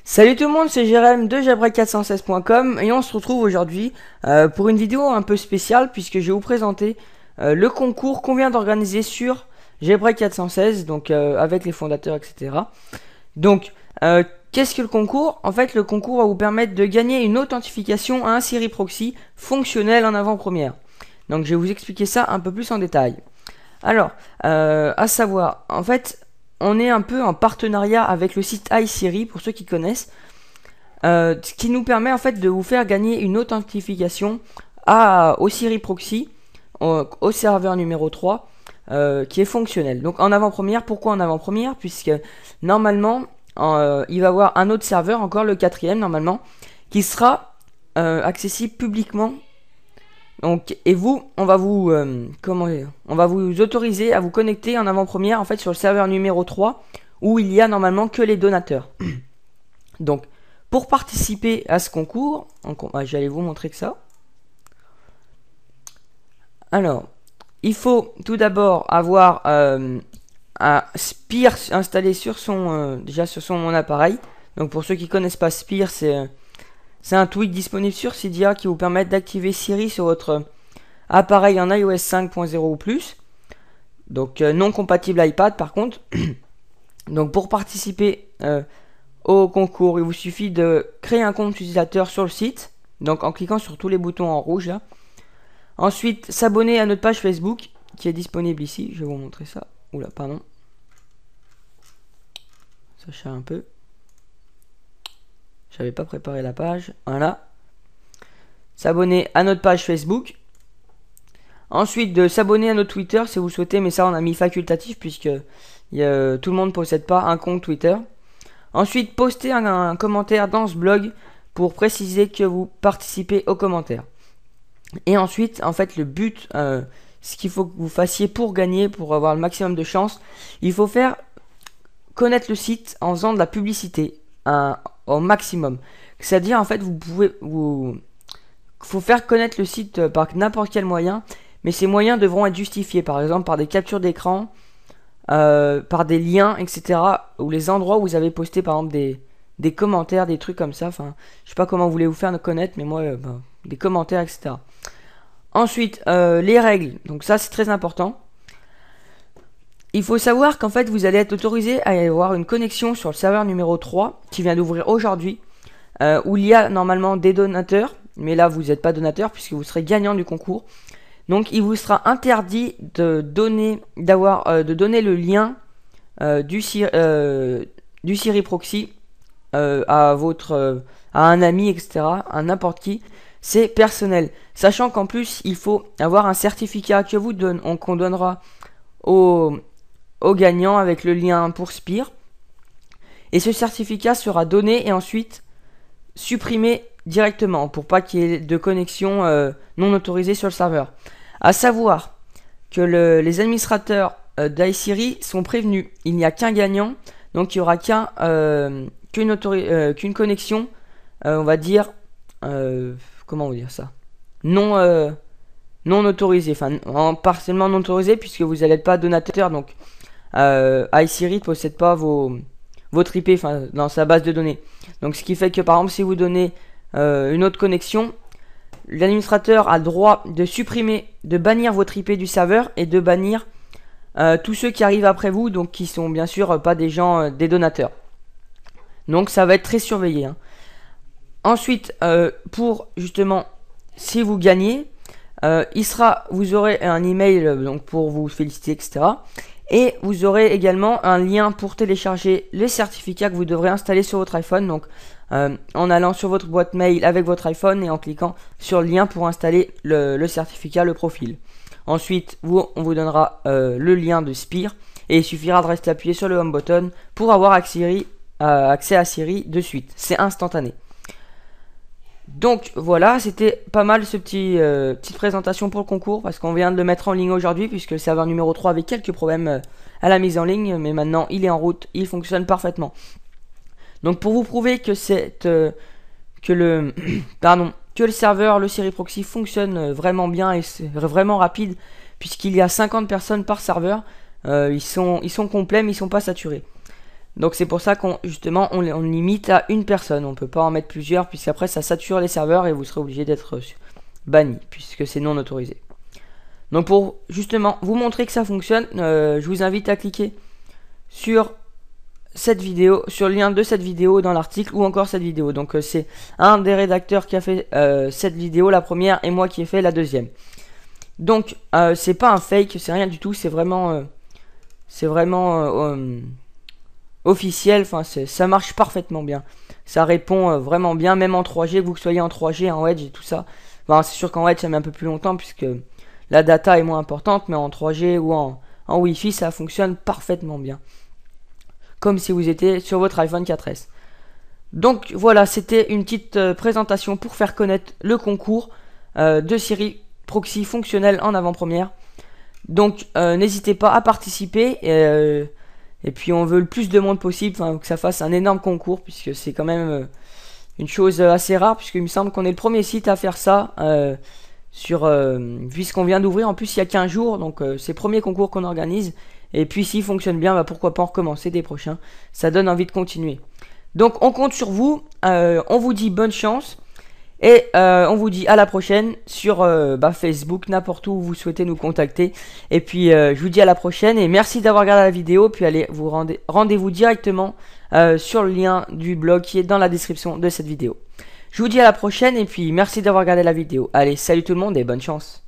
Salut tout le monde, c'est Jérém de jailbreak416.com et on se retrouve aujourd'hui pour une vidéo un peu spéciale puisque je vais vous présenter le concours qu'on vient d'organiser sur Jailbreak416, donc avec les fondateurs, etc. Donc, qu'est-ce que le concours? En fait, le concours va vous permettre de gagner une authentification à un Siri Proxy fonctionnel en avant-première. Donc, je vais vous expliquer ça un peu plus en détail. Alors, à savoir, en fait, on est un peu en partenariat avec le site iSiri, pour ceux qui connaissent, ce qui nous permet en fait de vous faire gagner une authentification au Siri Proxy, au serveur numéro 3, qui est fonctionnel. Donc en avant-première, pourquoi en avant-première? Puisque normalement, il va y avoir un autre serveur, encore le quatrième normalement, qui sera accessible publiquement. Donc, et vous, on va vous autoriser à vous connecter en avant-première en fait sur le serveur numéro 3 où il y a normalement que les donateurs. Donc, pour participer à ce concours, j'allais vous montrer que ça. Alors, il faut tout d'abord avoir un Spire installé sur son appareil. Donc, pour ceux qui connaissent pas Spire, c'est un tweak disponible sur Cydia qui vous permet d'activer Siri sur votre appareil en iOS 5.0 ou plus. Donc non compatible iPad par contre. Donc pour participer au concours, il vous suffit de créer un compte utilisateur sur le site. Donc en cliquant sur tous les boutons en rouge là. Ensuite s'abonner à notre page Facebook qui est disponible ici. Je vais vous montrer ça. Oula, pardon. Sachez un peu. J'avais pas préparé la page. Voilà. S'abonner à notre page Facebook. Ensuite, de s'abonner à notre Twitter si vous souhaitez, mais ça on a mis facultatif puisque tout le monde ne possède pas un compte Twitter. Ensuite, poster un commentaire dans ce blog pour préciser que vous participez aux commentaires. Et ensuite, en fait, le but, ce qu'il faut que vous fassiez pour gagner, pour avoir le maximum de chance, il faut faire connaître le site en faisant de la publicité au maximum. C'est-à-dire, en fait, faut faire connaître le site par n'importe quel moyen, mais ces moyens devront être justifiés, par exemple par des captures d'écran, par des liens, etc. Ou les endroits où vous avez posté, par exemple, des commentaires, des trucs comme ça. Enfin, je sais pas comment vous voulez vous faire connaître, mais moi, des commentaires, etc. Ensuite, les règles. Donc ça, c'est très important. Il faut savoir qu'en fait, vous allez être autorisé à avoir une connexion sur le serveur numéro 3, qui vient d'ouvrir aujourd'hui, où il y a normalement des donateurs. Mais là, vous n'êtes pas donateur puisque vous serez gagnant du concours. Donc, il vous sera interdit de donner le lien du Siri Proxy à un ami, etc., à n'importe qui. C'est personnel. Sachant qu'en plus, il faut avoir un certificat qu'on donnera au gagnant avec le lien pour Spire. Et ce certificat sera donné et ensuite supprimé directement pour pas qu'il y ait de connexion non autorisée sur le serveur. À savoir que les administrateurs d'iSiri sont prévenus. Il n'y a qu'un gagnant, donc il n'y aura qu'une connexion, on va dire, comment vous dire ça, non autorisée, enfin partiellement non autorisée puisque vous n'allez pas donateur, donc iSiri ne possède pas votre IP dans sa base de données. Donc ce qui fait que par exemple si vous donnez une autre connexion, l'administrateur a le droit de bannir votre IP du serveur et de bannir tous ceux qui arrivent après vous, donc qui sont bien sûr pas des gens, des donateurs. Donc ça va être très surveillé. Hein. Ensuite, pour justement, si vous gagnez, vous aurez un email donc pour vous féliciter, etc. Et vous aurez également un lien pour télécharger les certificats que vous devrez installer sur votre iPhone. Donc en allant sur votre boîte mail avec votre iPhone et en cliquant sur le lien pour installer le certificat, le profil. Ensuite, on vous donnera le lien de Spire et il suffira de rester appuyé sur le home button pour avoir accès à Siri de suite. C'est instantané. Donc voilà, c'était pas mal ce petite présentation pour le concours parce qu'on vient de le mettre en ligne aujourd'hui puisque le serveur numéro 3 avait quelques problèmes à la mise en ligne, mais maintenant il est en route, il fonctionne parfaitement. Donc pour vous prouver que le serveur, le Siri Proxy fonctionne vraiment bien et c'est vraiment rapide puisqu'il y a 50 personnes par serveur, ils sont complets mais ils sont pas saturés. Donc c'est pour ça qu'on justement on limite à une personne. On peut pas en mettre plusieurs puisqu'après ça sature les serveurs et vous serez obligé d'être banni puisque c'est non autorisé. Donc pour justement vous montrer que ça fonctionne, je vous invite à cliquer sur cette vidéo, sur le lien de cette vidéo dans l'article ou encore cette vidéo. Donc c'est un des rédacteurs qui a fait cette vidéo, la première, et moi qui ai fait la deuxième. Donc c'est pas un fake, c'est rien du tout, c'est vraiment officiel. Enfin ça marche parfaitement bien, ça répond vraiment bien, même en 3G, vous que soyez en 3G, en Edge et tout ça. Enfin, c'est sûr qu'en Edge ça met un peu plus longtemps puisque la data est moins importante, mais en 3G ou en Wi-Fi ça fonctionne parfaitement bien, comme si vous étiez sur votre iPhone 4S. Donc voilà, c'était une petite présentation pour faire connaître le concours de Siri Proxy fonctionnel en avant-première. Donc n'hésitez pas à participer et puis on veut le plus de monde possible, que ça fasse un énorme concours puisque c'est quand même une chose assez rare, puisqu'il me semble qu'on est le premier site à faire ça puisqu'on vient d'ouvrir en plus il y a 15 jours. Donc c'est le premier concours qu'on organise. Et puis s'il fonctionne bien, pourquoi pas en recommencer des prochains. Ça donne envie de continuer. Donc on compte sur vous. On vous dit bonne chance. Et on vous dit à la prochaine sur Facebook, n'importe où vous souhaitez nous contacter. Et puis je vous dis à la prochaine. Et merci d'avoir regardé la vidéo. Puis allez, rendez-vous directement sur le lien du blog qui est dans la description de cette vidéo. Je vous dis à la prochaine. Et puis merci d'avoir regardé la vidéo. Allez, salut tout le monde et bonne chance.